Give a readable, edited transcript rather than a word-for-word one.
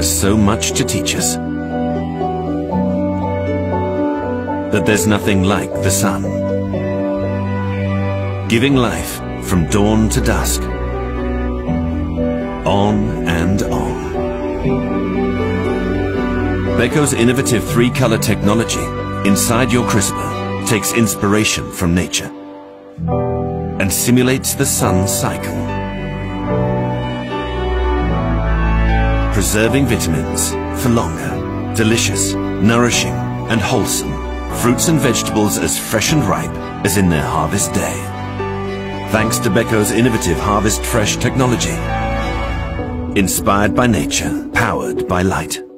has so much to teach us. That there's nothing like the sun, giving life from dawn to dusk, on and on. Beko's innovative 3-color technology inside your crisper takes inspiration from nature and simulates the sun's cycle, preserving vitamins for longer, delicious, nourishing and wholesome fruits and vegetables as fresh and ripe as in their harvest day. Thanks to Beko's innovative HarvestFresh technology. Inspired by nature, powered by light.